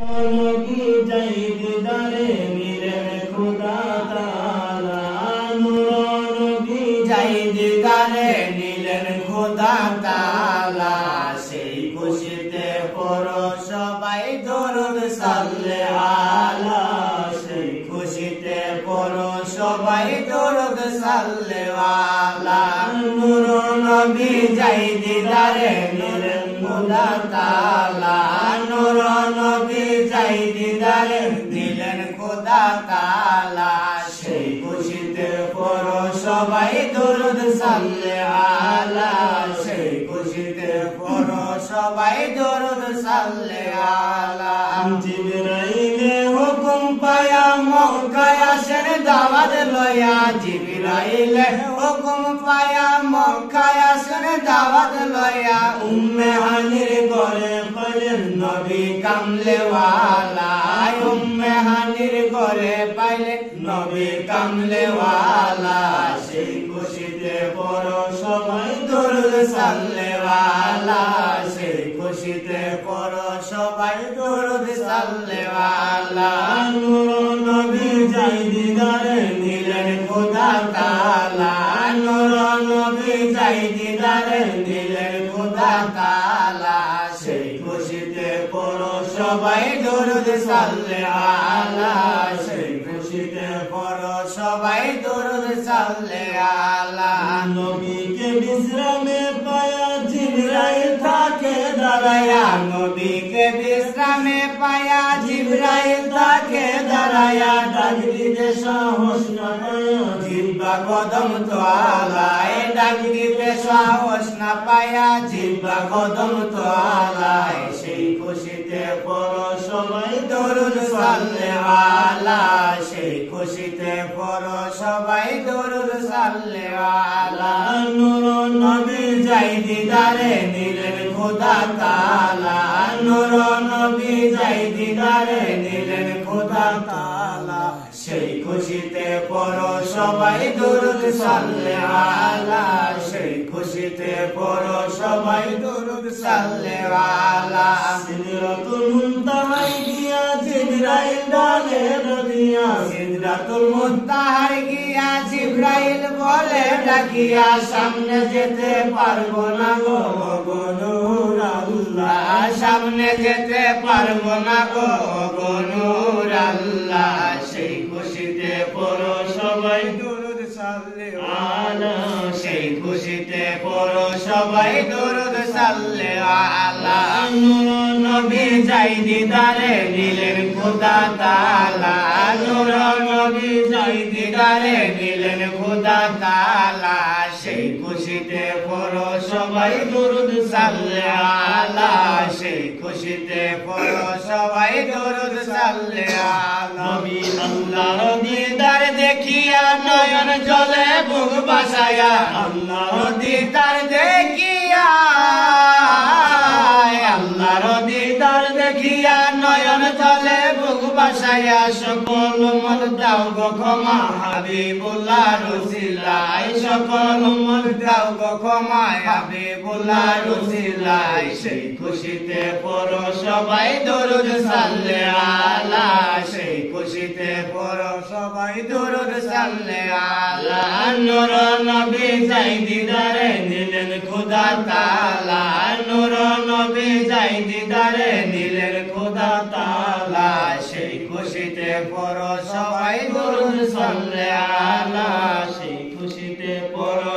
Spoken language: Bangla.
নবী যাই দিদারে নিলেন খোদা তাআলা, নূর নবী যাই দিদারে নিলেন খোদা তাআলা। সেই খুশিতে পড়ো সবাই দরুদ সাল্লে আলা, সেই খুশিতে পড়ো সবাই দরুদ সাল্লে আলা। নূর নবী যাই দিদারে নিলেন খোদা তাআলা, নূর নবী যাই দিদারে দিলেন খোদা তাআলা। সেই খুশিতে পড়ো সবাই দরুদ সাল্লে আলা, সেই খুশিতে পড়ো সবাই দরুদ সাল্লে আলা। জিবরাইলে হুকুম পায়া মক্কায় আসেন দাওয়াত লয়া, জিবরাইলে হুকুম পায়া মক্কায় আসেন দাওয়াত লয়া। উম্মে হানির ঘরে পাইলেন নবী কামলে ওয়ালা, উম্মে হানির ঘরে পাইলেন নবী কামলে ওয়ালা। সেই খুশিতে পড়ো সবাই দরুদ সাল্লে আলা, সেই খুশিতে পড়ো সবাই দরুদ সাল্লে আলা। নূর নবী যাই দিদারে নিলেন খোদা তাআলা, নূর নবী যাই দিদারে নিলেন খোদা তাআলা। সেই খুশিতে পড়ো সবাই দরুদ সাল্লে আলা, সেই খুশিতে পড়ো সবাই দরুদ সাল্লে আলা। নবীকে বিশ্রামে পায়া জিবরাইল থাকে দাঁড়ায়া, নবীকে বিশ্রামে পায়া জিবরাইল থাকে দাঁড়ায়া। ডাক দিতে সাহস না পায়া জিহ্বা কদম তলায়, ডাক দিতে সাহস না পায়া জিহ্বা কদম তলায়। সেই খুশিতে পড়ো সবাই দরুদ সাল্লে আলা, সেই খুশিতে পড়ো সবাই দরুদ সাল্লে আলা। নূর নবী যাই দিদারে নিলেন খোদা তাআলা, নূর নবী যাই দিদারে নিলেন খোদা তাআলা। সেই খুশিতে পড়ো সবাই দরুদ সাল্লে আলা, সেই খুশিতে পড়ো সবাই দরুদ সাল্লে আলা। সিদরাতুল মুনতাহায় গিয়া জিবরাইল বলে ডাকিয়া, সিদরাতুল মুনতাহায় গিয়া জিবরাইল বলে ডাকিয়া। সামনে যেতে পারবো না গো গো নূর আল্লাহ, সামনে যেতে পারবো না গো গো নূর আল্লাহ। সেই খুশিতে পড়ো সবাই দরুদ সাল্লে আলা, সেই খুশিতে পড়ো সবাই দরুদ সাল্লে আলা। নূর নবী যাই দিদারে নিলেন খোদা তাআলা, নূর নবী যাই দিদারে নিলেন খোদা তাআলা। সেই খুশিতে পড়ো সবাই দরুদ সাল্লে আলা, সেই খুশিতে পড়ো সবাই দরুদ সাল্লে আলা। নবী আল্লাহর দিদার দেখিয়া নয়ন জলে বুক বাসায়া, আল্লাহর দিদার দেখিয়া, আল্লাহর দিদার দেখিয়া নয়ন জলে বুক বাসায়া। সকল উম্মত দাও গো ক্ষমা হাবিবুল্লাহ রসুলাই, সকল উম্মত দাও গো ক্ষমা হাবিবুল্লাহ রসুলাই। সেই খুশিতে পড়ো সবাই দরুদ সাল্লে আলা, সেই খুশিতে পড়ো সবাই দরুদ সাল্লে আলা। নূর নবী যাই দিদারে নিলেন খোদা তাআলা, নূর নবী যাই দিদারে নিলেন খোদা তাআলা। সেই খুশিতে পড়ো সবাই দরুদ সাল্লে আলা, সেই খুশিতে পড়ো